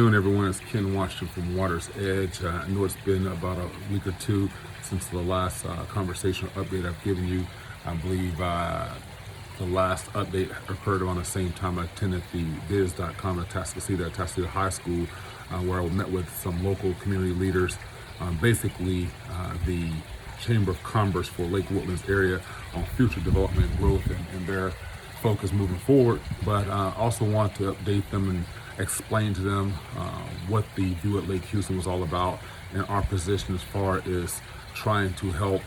Good afternoon, everyone. It's Ken Washington from Water's Edge. I know it's been about a week or two since the last conversation or update I've given you. I believe the last update occurred around the same time I attended the biz.com at Atascocita High School, where I met with some local community leaders, basically the Chamber of Commerce for Lake Woodlands area on future development growth and their focus moving forward, but also want to update them and explain to them what the View at Lake Houston was all about and our position as far as trying to help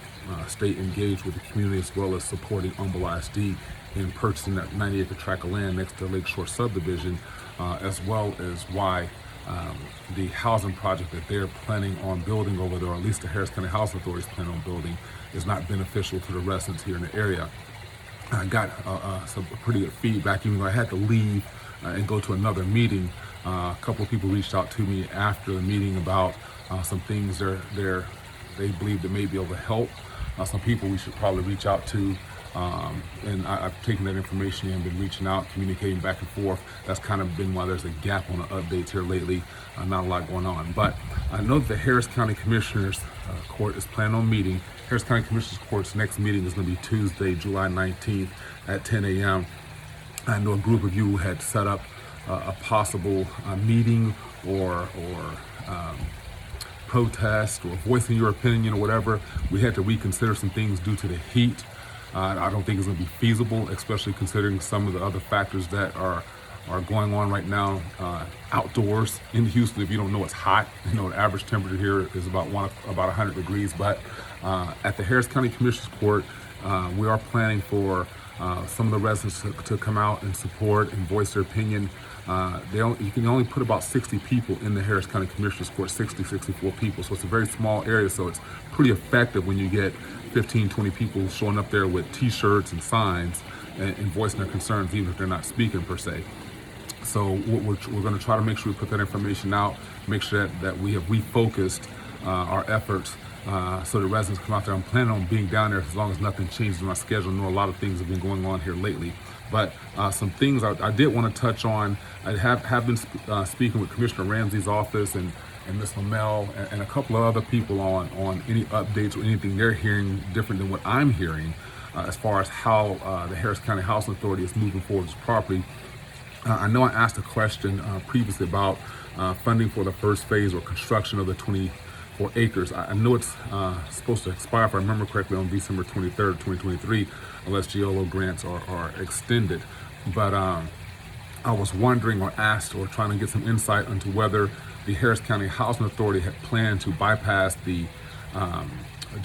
stay engaged with the community, as well as supporting Humble ISD in purchasing that 90-acre tract of land next to Lakeshore subdivision, as well as why the housing project that they're planning on building over there, or at least the Harris County Housing Authority is planning on building, is not beneficial to the residents here in the area. I got some pretty good feedback, even though I had to leave and go to another meeting. A couple of people reached out to me after the meeting about some things they believe that may be able to help some people we should probably reach out to. And I've taken that information and been reaching out, communicating back and forth. That's kind of been why there's a gap on the updates here lately. Not a lot going on. But I know that the Harris County Commissioners Court is planning on meeting. Harris County Commissioners Court's next meeting is going to be Tuesday, July 19th at 10 a.m. I know a group of you had set up a possible meeting or protest or voicing your opinion or whatever. We had to reconsider some things due to the heat. I don't think it's going to be feasible, especially considering some of the other factors that are going on right now outdoors in Houston. If you don't know, it's hot. You know, the average temperature here is about 100 degrees. But at the Harris County Commissioners Court, we are planning for some of the residents to come out and support and voice their opinion. You can only put about 60 people in the Harris County Commissioners Court, 64 people. So it's a very small area. So it's pretty effective when you get 15, 20 people showing up there with t-shirts and signs and voicing their concerns, even if they're not speaking per se. So we're going to try to make sure we put that information out, make sure that we have refocused our efforts so the residents come out there. I'm planning on being down there as long as nothing changes in my schedule. I know a lot of things have been going on here lately, but some things I did want to touch on. I have been speaking with Commissioner Ramsey's office and Ms. Lamel and a couple of other people on any updates or anything they're hearing different than what I'm hearing as far as how the Harris County Housing Authority is moving forward with this property. I know I asked a question previously about funding for the first phase or construction of the 24 acres. I know it's supposed to expire, if I remember correctly, on December 23rd, 2023, unless GLO grants are extended. But I was wondering or asked or trying to get some insight into whether the Harris County Housing Authority had planned to bypass the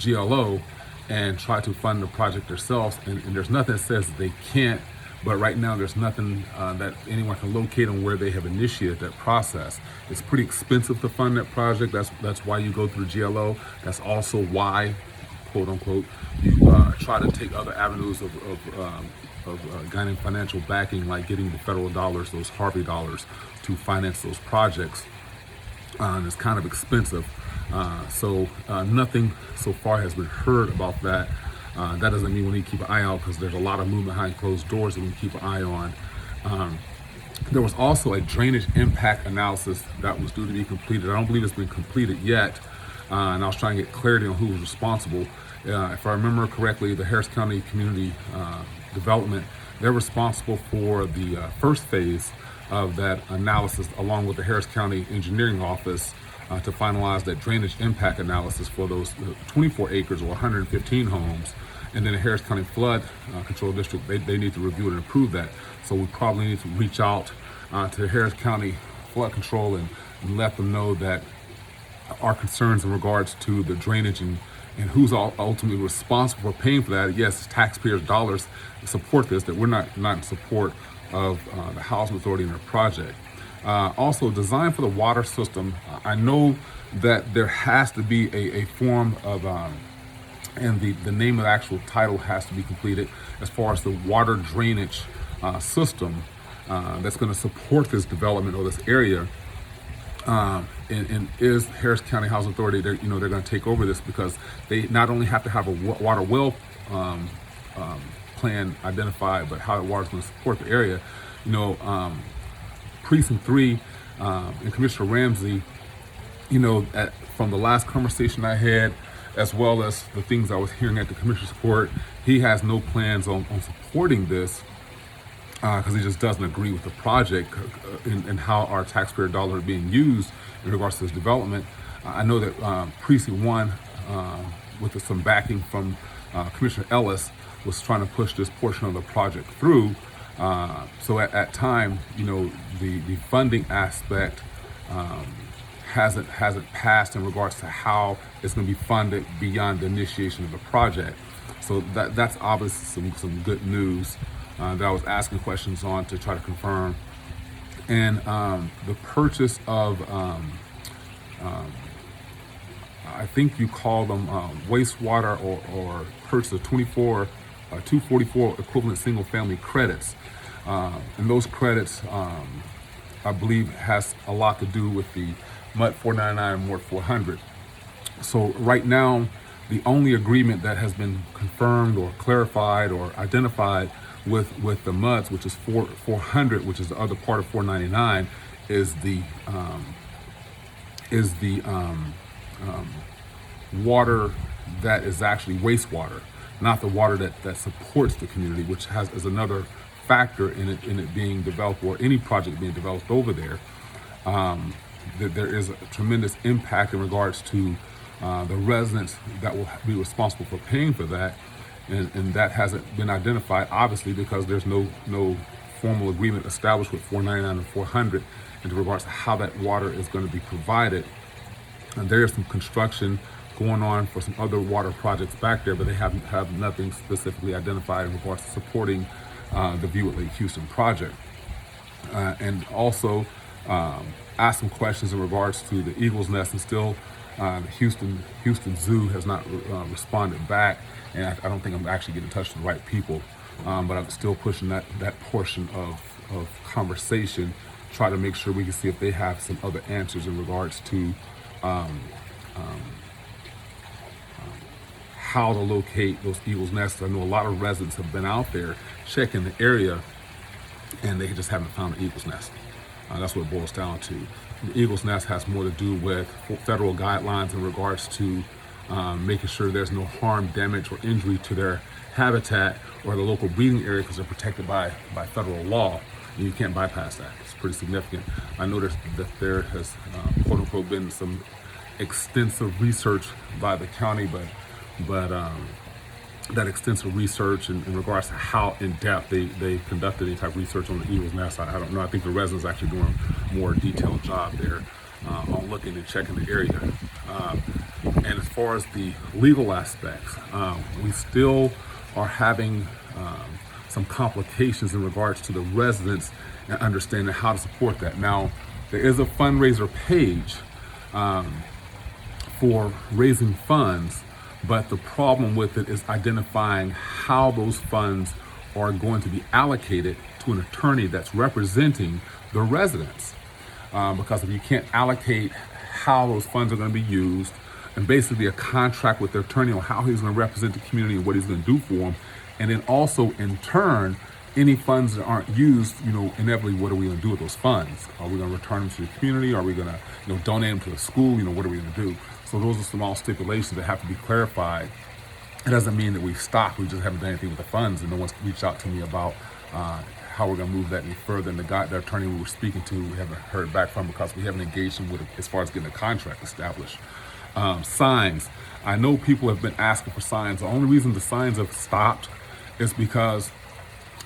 GLO and try to fund the project themselves. And there's nothing that says that they can't, but right now there's nothing that anyone can locate on where they have initiated that process. It's pretty expensive to fund that project. That's why you go through GLO. That's also why, quote unquote, you try to take other avenues of gaining financial backing, like getting the federal dollars, those Harvey dollars, to finance those projects. And it's kind of expensive. So nothing so far has been heard about that. That doesn't mean we need to keep an eye out, because there's a lot of movement behind closed doors that we keep an eye on. There was also a drainage impact analysis that was due to be completed. I don't believe it's been completed yet. And I was trying to get clarity on who was responsible. If I remember correctly, the Harris County Community Development, they're responsible for the first phase of that analysis, along with the Harris County Engineering Office, to finalize that drainage impact analysis for those 24 acres or 115 homes. And then the Harris County Flood Control District, they need to review it and approve that. So we probably need to reach out to the Harris County Flood Control and let them know that our concerns in regards to the drainage and who's ultimately responsible for paying for that. Yes, taxpayers' dollars support this, that we're not in support of the Housing Authority and their project. Also, design for the water system. I know that there has to be a form of, and the name of the actual title has to be completed as far as the water drainage system that's going to support this development or this area. And is Harris County Housing Authority, they're going to take over this, because they not only have to have a water well plan identified, but how the water is going to support the area. Precinct 3 And Commissioner Ramsey, from the last conversation I had, as well as the things I was hearing at the Commissioner's Court, he has no plans on supporting this because he just doesn't agree with the project and how our taxpayer dollars are being used in regards to this development. I know that Precinct 1, with some backing from Commissioner Ellis, was trying to push this portion of the project through. So at time, the funding aspect hasn't passed in regards to how it's going to be funded beyond the initiation of the project. So that's obviously some good news that I was asking questions on to try to confirm. And the purchase of, I think you call them wastewater or purchase of 244 equivalent single family credits. And those credits, I believe, has a lot to do with the MUD 499 and MUD 400. So right now, the only agreement that has been confirmed or clarified or identified with the MUDs, which is 400, which is the other part of 499, is the water that is actually wastewater, not the water that supports the community, which is another factor in it being developed, or any project being developed over there. That there is a tremendous impact in regards to the residents that will be responsible for paying for that, and that hasn't been identified, obviously, because there's no formal agreement established with 499 and 400 in regards to how that water is going to be provided. And there is some construction going on for some other water projects back there, but they have nothing specifically identified in regards to supporting the View at Lake Houston project. And also ask some questions in regards to the Eagle's Nest, and still the Houston Zoo has not responded back, and I don't think I'm actually getting in touch with the right people, but I'm still pushing that portion of conversation, try to make sure we can see if they have some other answers in regards to how to locate those Eagle's Nests. I know a lot of residents have been out there checking the area, and they just haven't found the Eagle's Nest. That's what it boils down to. The Eagle's Nest has more to do with federal guidelines in regards to making sure there's no harm, damage, or injury to their habitat or the local breeding area, because they're protected by federal law, and you can't bypass that. It's pretty significant. I noticed that there has, quote unquote, been some extensive research by the county, but that extensive research in regards to how in-depth they conducted any type of research on the Eagle's Nest, I don't know. I think the residents are actually doing a more detailed job there on looking and checking the area. And as far as the legal aspects, we still are having some complications in regards to the residents and understanding how to support that. Now, there is a fundraiser page for raising funds, but the problem with it is identifying how those funds are going to be allocated to an attorney that's representing the residents. Because if you can't allocate how those funds are going to be used, and basically a contract with the attorney on how he's going to represent the community and what he's going to do for them, and then also in turn, any funds that aren't used, inevitably, what are we going to do with those funds? Are we going to return them to the community? Are we going to, donate them to the school? What are we going to do? So those are some all stipulations that have to be clarified. It doesn't mean that we've stopped. We just haven't done anything with the funds, and no one's reached out to me about how we're going to move that any further. And the attorney we were speaking to, we haven't heard back from, because we haven't engaged him with as far as getting a contract established. Signs. I know people have been asking for signs. The only reason the signs have stopped is because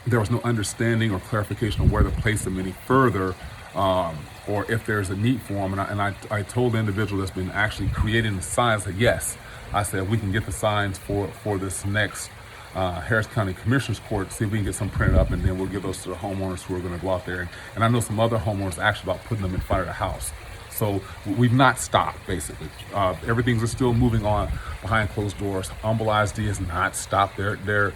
there was no understanding or clarification of where to place them any further, or if there's a need for them. And I told the individual that's been actually creating the signs that yes, I said we can get the signs for this next Harris County Commissioner's Court, see if we can get some printed up, and then we'll give those to the homeowners who are going to go out there. And I know some other homeowners actually about putting them in front of the house. So we've not stopped, basically. Everything's still moving on behind closed doors. Humble ISD has not stopped their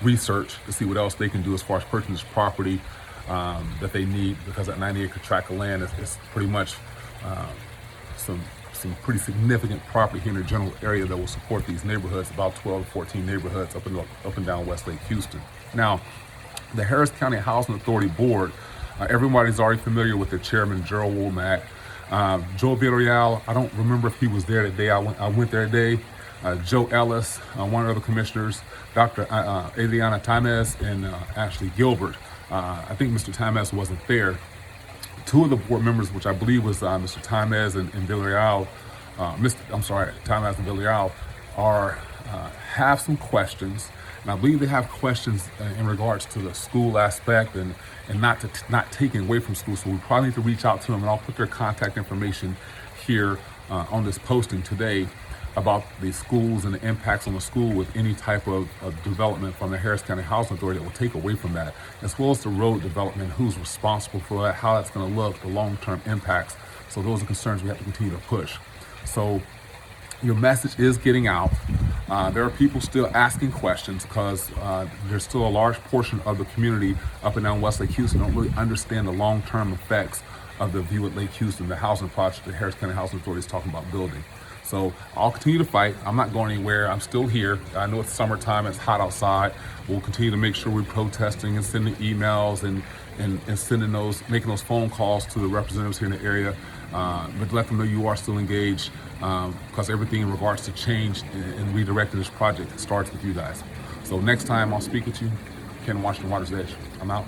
research to see what else they can do as far as purchasing this property that they need, because that 90-acre tract of land is pretty much some pretty significant property here in the general area that will support these neighborhoods, about 12 to 14 neighborhoods up and down West Lake Houston. Now, the Harris County Housing Authority Board Everybody's already familiar with the chairman, Gerald.Womack. Joe Villarreal, I don't remember if he was there that day. I went there today. Joe Ellis, one of the other commissioners, Dr. Adriana Tamez, and Asheley Gilbert. I think Mr. Tamez wasn't there. Two of the board members, which I believe was Mr. Tamez and Villarreal, Tamez and Villarreal, have some questions, and I believe they have questions in regards to the school aspect and not taking away from school. So we probably need to reach out to them, and I'll put their contact information here on this posting today about the schools and the impacts on the school with any type of development from the Harris County Housing Authority that will take away from that, as well as the road development, who's responsible for that, how that's going to look, the long-term impacts. So those are concerns we have to continue to push. So your message is getting out. There are people still asking questions because there's still a large portion of the community up and down West Lake Houston don't really understand the long-term effects of the view at Lake Houston, the housing project the Harris County Housing Authority is talking about building. So I'll continue to fight. I'm not going anywhere. I'm still here. I know it's summertime. It's hot outside. We'll continue to make sure we're protesting and sending emails and making those phone calls to the representatives here in the area. But let them know you are still engaged because everything in regards to change and redirecting this project starts with you guys. So next time I'll speak with you. Ken, Washington Water's Edge. I'm out.